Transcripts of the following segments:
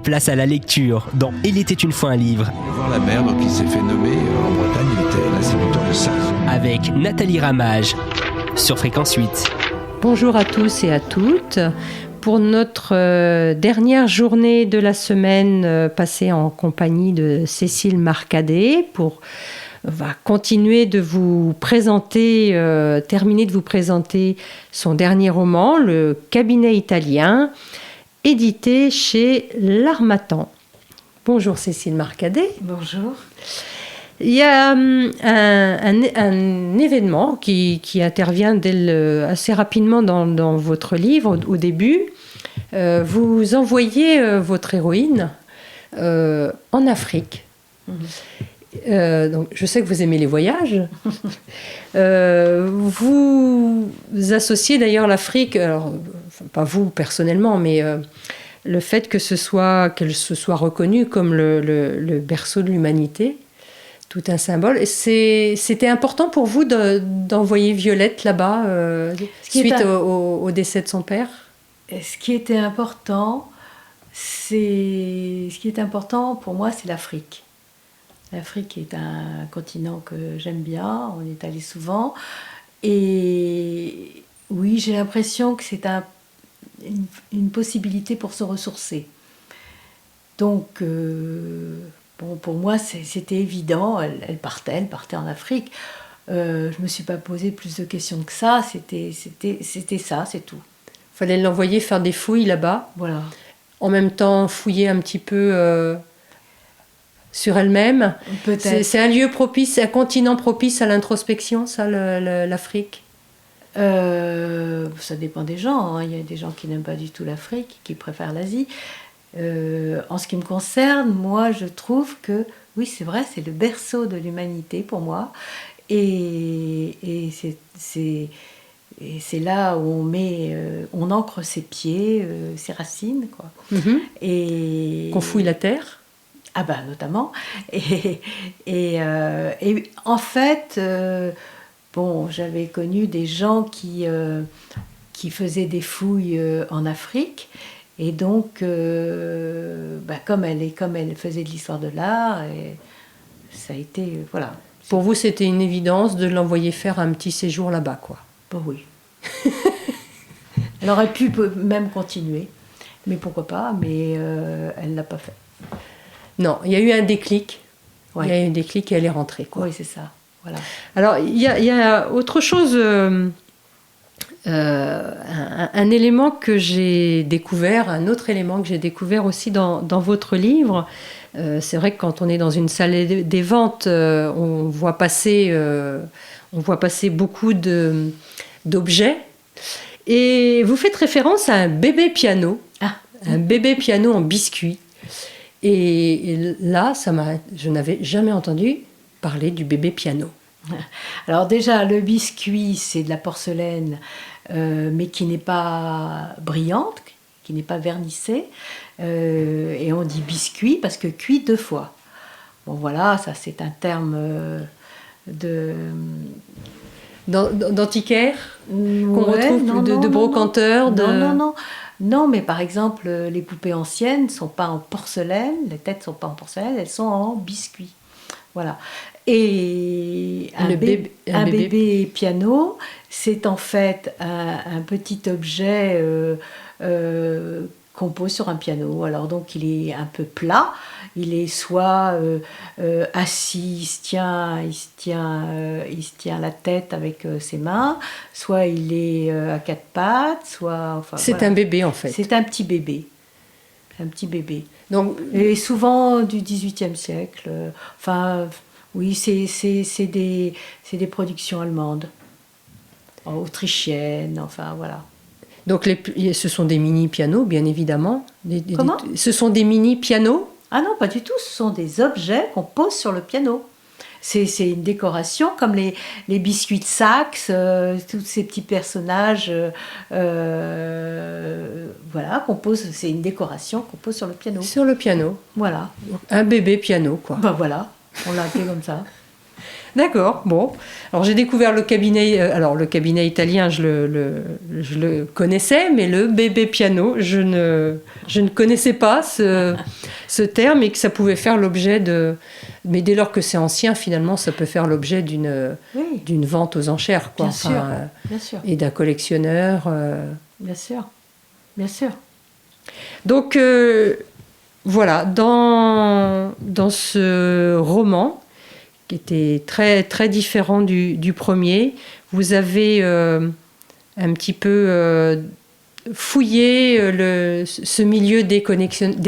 Place à la lecture dans Il était une fois un livre. Voir la mer, donc il s'est fait nommer en Bretagne, il était l'instituteur de ça. Avec Nathalie Ramage sur Fréquence 8. Bonjour à tous et à toutes. Pour notre dernière journée de la semaine passée en compagnie de Cécile Marcadet, va continuer de vous présenter, terminer de vous présenter son dernier roman, Le Cabinet italien, édité chez L'Harmattan. Bonjour Cécile Marcadet. Bonjour. Il y a un événement qui intervient assez rapidement dans votre livre, au début. Vous envoyez votre héroïne en Afrique. Donc, je sais que vous aimez les voyages. Vous associez d'ailleurs l'Afrique, alors, pas vous personnellement, mais le fait qu'elle se soit reconnue comme le berceau de l'humanité. Tout un symbole. C'était important pour vous d'envoyer Violette là-bas suite au décès de son père? Ce qui était important, pour moi, c'est l'Afrique. L'Afrique est un continent que j'aime bien, on y est allé souvent. Et oui, j'ai l'impression que c'est une possibilité pour se ressourcer. Donc, pour moi, c'était évident, elle partait en Afrique. Je ne me suis pas posé plus de questions que ça, c'était ça, c'est tout. Il fallait l'envoyer faire des fouilles là-bas. Voilà. En même temps, fouiller un petit peu sur elle-même. Peut-être. C'est un lieu propice, un continent propice à l'introspection, ça, l'Afrique? Ça dépend des gens, hein. Il y a des gens qui n'aiment pas du tout l'Afrique, qui préfèrent l'Asie. En ce qui me concerne, moi, je trouve que, oui, c'est vrai, c'est le berceau de l'humanité pour moi. Et c'est là où on ancre ses pieds, ses racines, quoi. Mm-hmm. Et qu'on fouille la terre. Ah ben, notamment. Et en fait, j'avais connu des gens qui faisaient des fouilles en Afrique. Et donc, comme elle faisait de l'histoire de l'art, et ça a été, voilà. Pour vous, c'était une évidence de l'envoyer faire un petit séjour là-bas, quoi. Bon, oui. Elle aurait pu même continuer, mais pourquoi pas, mais elle ne l'a pas fait. Non, il y a eu un déclic. Ouais. Il y a eu un déclic et elle est rentrée, quoi. Oui, c'est ça, voilà. Alors, il y a autre chose... un élément que j'ai découvert, un autre élément que j'ai découvert aussi dans votre livre, c'est vrai que quand on est dans une salle des ventes, on voit passer beaucoup d'objets, et vous faites référence à un bébé piano, un bébé piano en biscuit. Et là, je n'avais jamais entendu parler du bébé piano. Alors déjà, le biscuit, c'est de la porcelaine, mais qui n'est pas brillante, qui n'est pas vernissée. Et on dit biscuit parce que cuit 2 fois. Bon voilà, ça c'est un terme d'antiquaire qu'on retrouve de brocanteur. Non, mais par exemple, les poupées anciennes ne sont pas en porcelaine, les têtes ne sont pas en porcelaine, elles sont en biscuit. Voilà. Et un bébé piano, c'est en fait un petit objet qu'on pose sur un piano. Alors donc il est un peu plat, il est soit assis, il se tient la tête avec ses mains, soit il est à 4 pattes, soit... Enfin, c'est voilà. Un bébé en fait. C'est un petit bébé. Donc, et souvent du XVIIIe siècle. Oui, c'est des productions allemandes, autrichiennes, enfin voilà. Donc ce sont des mini-pianos, bien évidemment. Comment ? Ce sont des mini-pianos ? Ah non, pas du tout, ce sont des objets qu'on pose sur le piano. C'est une décoration, comme les biscuits de Saxe, tous ces petits personnages, voilà, qu'on pose, c'est une décoration qu'on pose sur le piano. Sur le piano. Voilà. Un bébé piano, quoi. Ben voilà, on l'a appelé comme ça. D'accord, bon. Alors j'ai découvert le cabinet, le cabinet italien, je le connaissais, mais le bébé piano, je ne connaissais pas ce terme et que ça pouvait faire l'objet de... Mais dès lors que c'est ancien, finalement, ça peut faire l'objet d'une vente aux enchères, quoi. Bien sûr. Et d'un collectionneur. Bien sûr. Donc, voilà, dans ce roman, qui était très, très différent du premier, vous avez un petit peu fouillé ce milieu des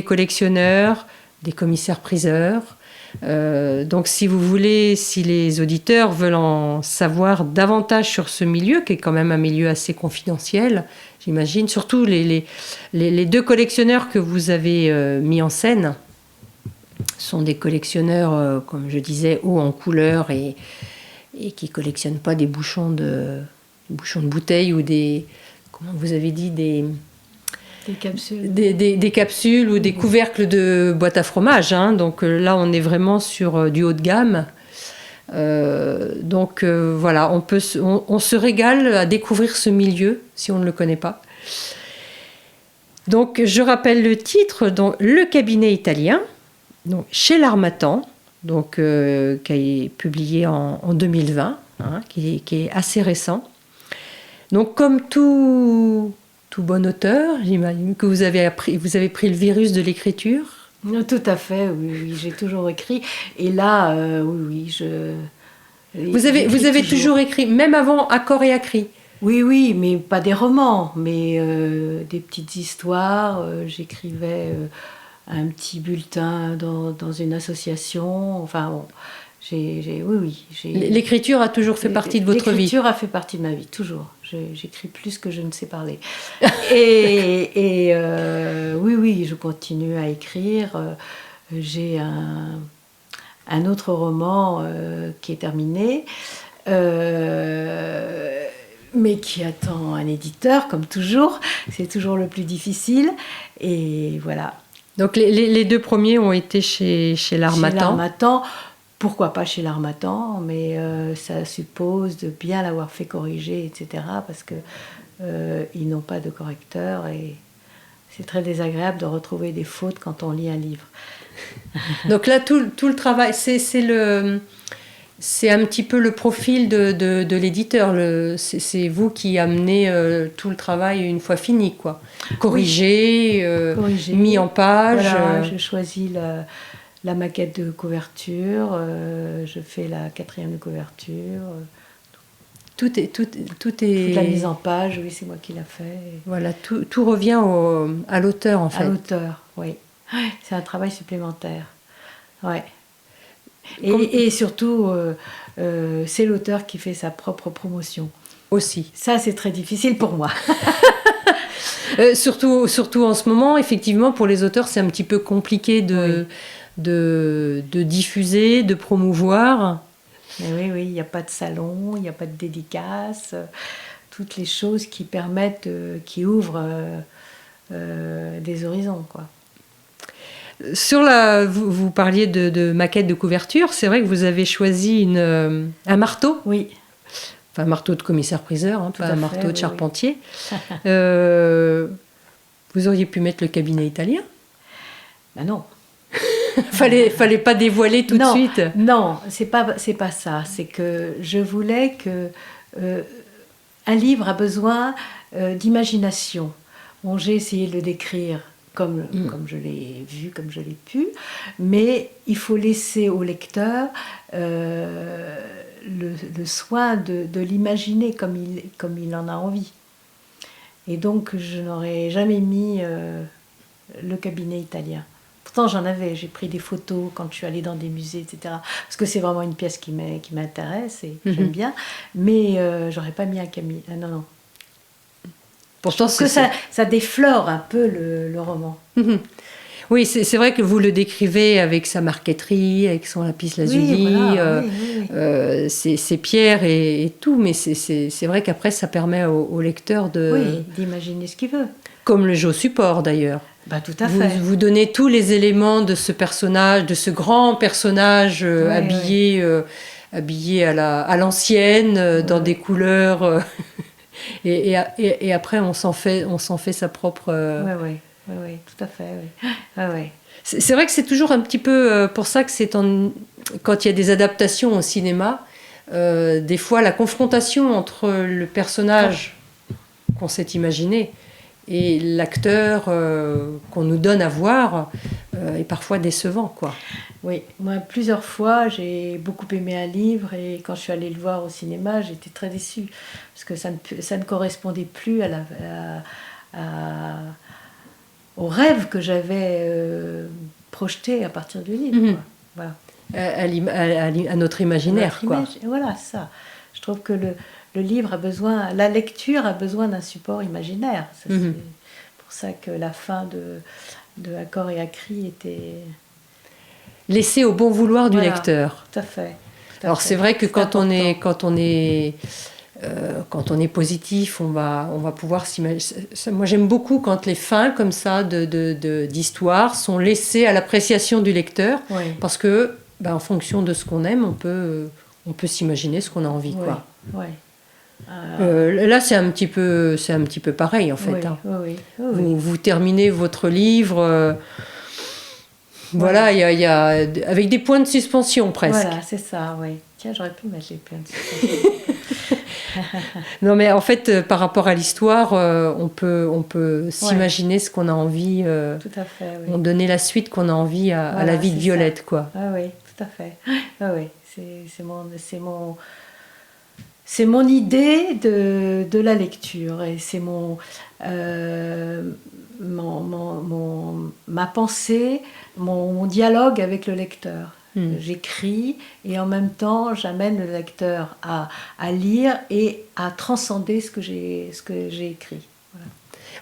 collectionneurs, des commissaires-priseurs. Donc si vous voulez, si les auditeurs veulent en savoir davantage sur ce milieu, qui est quand même un milieu assez confidentiel, j'imagine, surtout les deux collectionneurs que vous avez mis en scène sont des collectionneurs, comme je disais, hauts en couleur et qui ne collectionnent pas des bouchons de bouteilles ou des, comment vous avez dit, des capsules. Des capsules ou des couvercles de boîtes à fromage. Hein. Donc là, on est vraiment sur du haut de gamme. Voilà, on se régale à découvrir ce milieu si on ne le connaît pas. Donc, je rappelle le titre, donc, Le cabinet italien, donc, chez l'Harmattan, donc, qui est publié en 2020, hein, qui est assez récent. Donc, comme tout bon auteur, j'imagine que vous avez pris le virus de l'écriture. Tout à fait, oui, j'ai toujours écrit. Et là, Vous avez toujours écrit, même avant Accord et Acri. Oui, mais pas des romans, mais des petites histoires. J'écrivais un petit bulletin dans une association. Enfin, bon, L'écriture a toujours fait partie de votre vie. L'écriture a fait partie de ma vie, toujours. J'écris plus que je ne sais parler. et oui, je continue à écrire. J'ai un autre roman qui est terminé, mais qui attend un éditeur, comme toujours. C'est toujours le plus difficile. Et voilà. Donc les deux premiers ont été chez l'Harmattan. Chez l'Harmattan. Pourquoi pas chez l'Harmattan, mais ça suppose de bien l'avoir fait corriger, etc. Parce que ils n'ont pas de correcteur et c'est très désagréable de retrouver des fautes quand on lit un livre. Donc là, tout le travail, c'est un petit peu le profil de l'éditeur. C'est vous qui amenez tout le travail une fois fini, quoi. Corrigé, mis en page. Voilà, je choisis la maquette de couverture, je fais la 4e de couverture. Tout est... Toute la mise en page, oui, c'est moi qui l'a fait. Voilà, tout revient à l'auteur, en fait. À l'auteur, oui. C'est un travail supplémentaire. Ouais. Et surtout, c'est l'auteur qui fait sa propre promotion. Aussi. Ça, c'est très difficile pour moi. Surtout en ce moment, effectivement, pour les auteurs, c'est un petit peu compliqué de diffuser, de promouvoir. Mais oui, il n'y a pas de salon, il n'y a pas de dédicace, toutes les choses qui permettent, qui ouvrent des horizons, quoi. Vous parliez de maquette de couverture, c'est vrai que vous avez choisi un marteau. Oui. Enfin, un marteau de commissaire-priseur, hein, pas un marteau de charpentier. Vous auriez pu mettre le cabinet italien. Ben non. fallait pas dévoiler tout de suite. Non, c'est pas ça. C'est que je voulais que un livre a besoin d'imagination. Bon, j'ai essayé de le décrire comme je l'ai vu, comme je l'ai pu, mais il faut laisser au lecteur le soin de l'imaginer comme il en a envie. Et donc, je n'aurais jamais mis le cabinet italien. Pourtant, j'ai pris des photos quand je suis allée dans des musées, etc. Parce que c'est vraiment une pièce qui m'intéresse et que j'aime bien. Mais j'aurais pas mis un cabinet. Non. Pourtant, ça déflore un peu le roman. Oui, c'est vrai que vous le décrivez avec sa marqueterie, avec son lapis-lazuli, oui, ses pierres et tout, mais c'est vrai qu'après, ça permet au lecteur d'imaginer ce qu'il veut. Comme le jeu support, d'ailleurs. Bah, tout à fait. Vous donnez tous les éléments de ce personnage, de ce grand personnage habillé habillé à l'ancienne, dans des couleurs. Et après, on s'en fait sa propre. Oui, tout à fait. Oui. Ouais. C'est vrai que c'est toujours un petit peu pour ça que quand il y a des adaptations au cinéma, des fois la confrontation entre le personnage qu'on s'est imaginé et l'acteur qu'on nous donne à voir est parfois décevant, quoi. Oui, moi plusieurs fois j'ai beaucoup aimé un livre et quand je suis allée le voir au cinéma j'étais très déçue parce que ça ne correspondait plus au rêve que j'avais projeté à partir du livre. Quoi. Voilà. À notre imaginaire, quoi. Voilà, ça. Je trouve que le livre a besoin, la lecture a besoin d'un support imaginaire. C'est pour ça que la fin de Accord et Acri était... Laissé au bon vouloir du lecteur. Tout à fait. Alors c'est vrai que quand on est positif, on va pouvoir s'imaginer. Moi j'aime beaucoup quand les fins comme ça d'histoires sont laissées à l'appréciation du lecteur, parce que en fonction de ce qu'on aime, on peut s'imaginer ce qu'on a envie, quoi. Là c'est un petit peu pareil en fait. Vous terminez votre livre. Voilà, il y a avec des points de suspension presque. Voilà, c'est ça, oui. Tiens, j'aurais pu mettre les points de suspension. Non, mais en fait, par rapport à l'histoire, on peut s'imaginer ce qu'on a envie. Tout à fait, oui. On donner la suite qu'on a envie à la vie de Violette, quoi. Ah oui, tout à fait. Ah oui, c'est mon idée de la lecture et c'est ma pensée, mon dialogue avec le lecteur. J'écris et en même temps j'amène le lecteur à lire et à transcender ce que j'ai écrit. Voilà.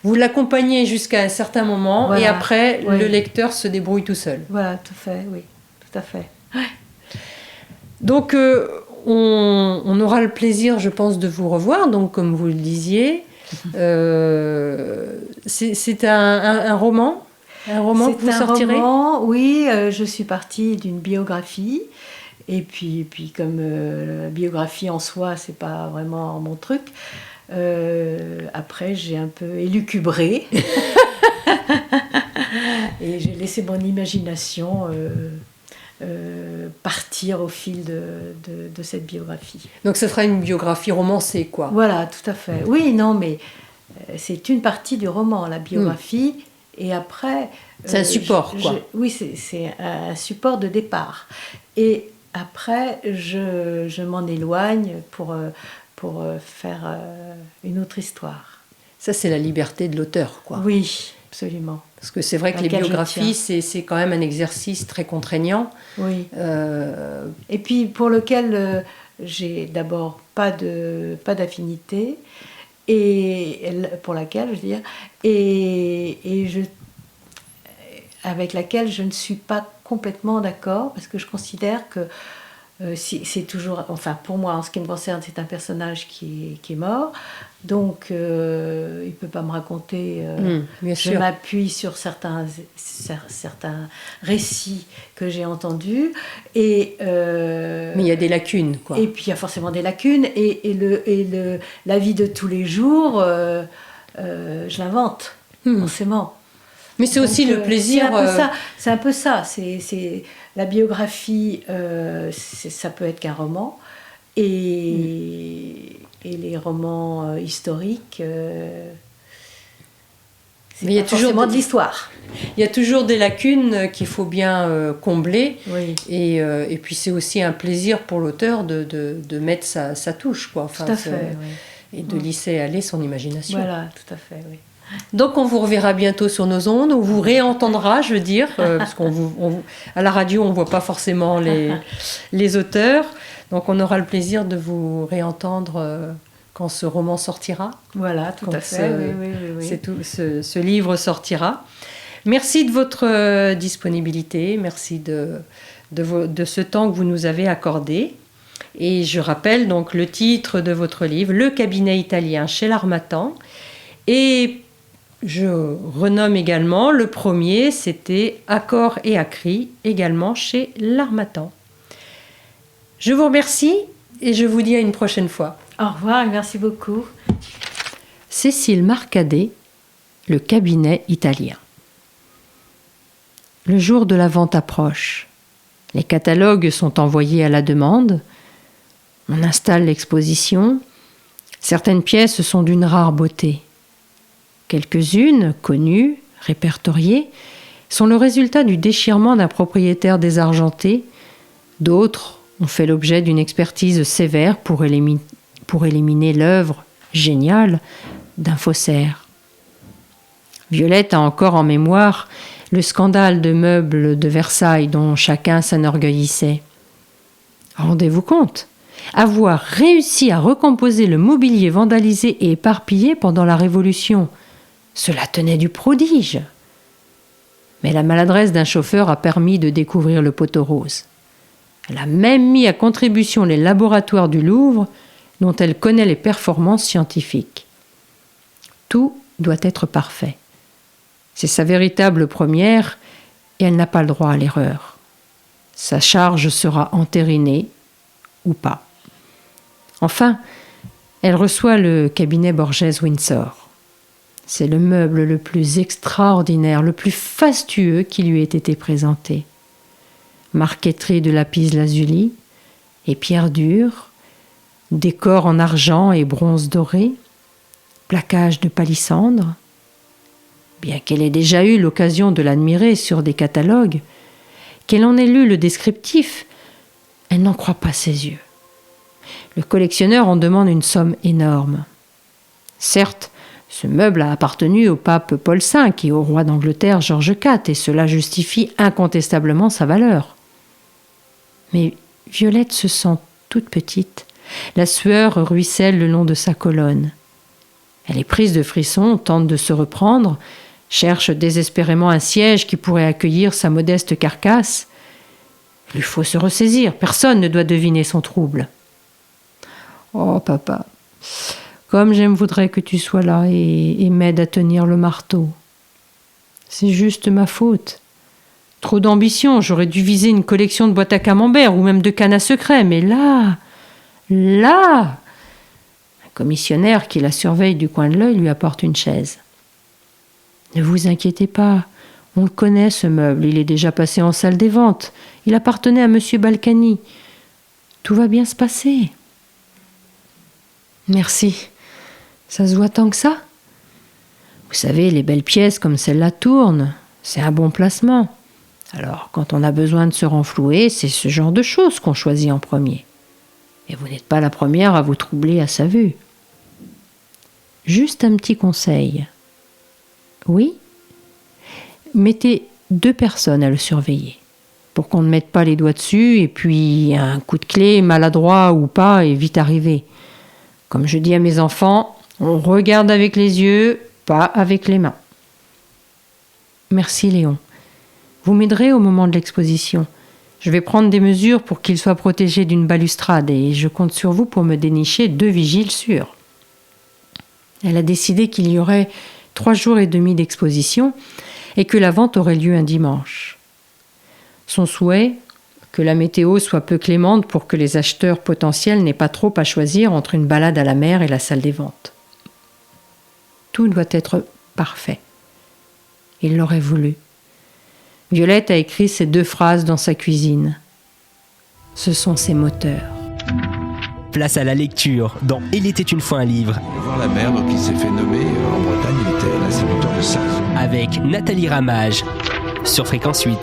Vous l'accompagnez jusqu'à un certain moment et après le lecteur se débrouille tout seul. Voilà, tout à fait, oui, tout à fait. Ouais. Donc on aura le plaisir, je pense, de vous revoir, donc comme vous le disiez. C'est un roman que vous sortirez ? C'est un roman, oui. Je suis partie d'une biographie. Et puis comme la biographie en soi, c'est pas vraiment mon truc. Après, j'ai un peu élucubré. Et j'ai laissé mon imagination partir au fil de cette biographie. Donc ce sera une biographie romancée, quoi. Voilà, tout à fait. Oui, non, mais c'est une partie du roman, la biographie. Et après... c'est un support, quoi. Oui, c'est un support de départ. Et après, je m'en éloigne pour faire une autre histoire. Ça, c'est la liberté de l'auteur, quoi. Oui, absolument. Parce que c'est vrai que les biographies, c'est quand même un exercice très contraignant. Oui. Et puis pour lequel j'ai d'abord pas d'affinité, et pour laquelle, je veux dire, avec laquelle je ne suis pas complètement d'accord, parce que je considère que c'est toujours, enfin pour moi en ce qui me concerne, c'est un personnage qui est mort, donc il ne peut pas me raconter, je m'appuie sur certains récits que j'ai entendus, mais il y a des lacunes, quoi. Et puis il y a forcément des lacunes, et la vie de tous les jours, je l'invente, forcément. Mais c'est aussi le plaisir... C'est un peu ça. C'est la biographie, ça peut être qu'un roman. Et les romans historiques, c'est pas forcément de l'histoire. Il y a toujours des lacunes qu'il faut bien combler. Oui. Et puis c'est aussi un plaisir pour l'auteur de mettre sa touche, quoi. Enfin, tout à fait, oui. Et de laisser aller son imagination. Voilà, tout à fait, oui. Donc on vous reverra bientôt sur nos ondes, on vous réentendra, je veux dire, parce à la radio on ne voit pas forcément les auteurs, donc on aura le plaisir de vous réentendre quand ce roman sortira. Voilà, tout à fait, oui. Ce livre sortira. Merci de votre disponibilité, merci de ce temps que vous nous avez accordé. Et je rappelle donc le titre de votre livre, Le cabinet italien chez l'Harmattan. Et je renomme également le premier, c'était Accord et Acri, également chez l'Harmattan. Je vous remercie et je vous dis à une prochaine fois. Au revoir et merci beaucoup. Cécile Marcadet, le cabinet italien. Le jour de la vente approche. Les catalogues sont envoyés à la demande. On installe l'exposition. Certaines pièces sont d'une rare beauté. Quelques-unes, connues, répertoriées, sont le résultat du déchirement d'un propriétaire désargenté. D'autres ont fait l'objet d'une expertise sévère pour éliminer l'œuvre géniale d'un faussaire. Violette a encore en mémoire le scandale de meubles de Versailles dont chacun s'enorgueillissait. Rendez-vous compte, avoir réussi à recomposer le mobilier vandalisé et éparpillé pendant la Révolution, cela tenait du prodige. Mais la maladresse d'un chauffeur a permis de découvrir le poteau rose. Elle a même mis à contribution les laboratoires du Louvre, dont elle connaît les performances scientifiques. Tout doit être parfait. C'est sa véritable première et elle n'a pas le droit à l'erreur. Sa charge sera entérinée ou pas. Enfin, elle reçoit le cabinet Borghese-Windsor. C'est le meuble le plus extraordinaire, le plus fastueux qui lui ait été présenté. Marqueterie de lapis-lazuli et pierre dure, décor en argent et bronze doré, plaquage de palissandre. Bien qu'elle ait déjà eu l'occasion de l'admirer sur des catalogues, qu'elle en ait lu le descriptif, elle n'en croit pas ses yeux. Le collectionneur en demande une somme énorme. Certes, ce meuble a appartenu au pape Paul V et au roi d'Angleterre George IV, et cela justifie incontestablement sa valeur. Mais Violette se sent toute petite. La sueur ruisselle le long de sa colonne. Elle est prise de frissons, tente de se reprendre, cherche désespérément un siège qui pourrait accueillir sa modeste carcasse. Il lui faut se ressaisir, personne ne doit deviner son trouble. « Oh, papa, comme voudrais que tu sois là et m'aides à tenir le marteau. C'est juste ma faute. Trop d'ambition, j'aurais dû viser une collection de boîtes à camembert ou même de cannes à secret, mais là... Un commissionnaire qui la surveille du coin de l'œil lui apporte une chaise. Ne vous inquiétez pas, on le connaît ce meuble, il est déjà passé en salle des ventes. Il appartenait à monsieur Balkany. Tout va bien se passer. Merci. Ça se voit tant que ça? Vous savez, les belles pièces comme celle-là tournent. C'est un bon placement. Alors, quand on a besoin de se renflouer, c'est ce genre de choses qu'on choisit en premier. Et vous n'êtes pas la première à vous troubler à sa vue. Juste un petit conseil. Oui, mettez 2 personnes à le surveiller, pour qu'on ne mette pas les doigts dessus, et puis un coup de clé, maladroit ou pas, est vite arrivé. Comme je dis à mes enfants, on regarde avec les yeux, pas avec les mains. Merci Léon. Vous m'aiderez au moment de l'exposition. Je vais prendre des mesures pour qu'il soit protégé d'une balustrade et je compte sur vous pour me dénicher 2 vigiles sûrs. Elle a décidé qu'il y aurait 3 jours et demi d'exposition et que la vente aurait lieu un dimanche. Son souhait, que la météo soit peu clémente pour que les acheteurs potentiels n'aient pas trop à choisir entre une balade à la mer et la salle des ventes. Tout doit être parfait. Il l'aurait voulu. Violette a écrit ces 2 phrases dans sa cuisine. Ce sont ses moteurs. Place à la lecture dans Il était une fois un livre. Voir la mer, donc il s'est fait nommer en Bretagne, il était l'instituteur de Sarzeau. Avec Nathalie Ramage sur Fréquence 8.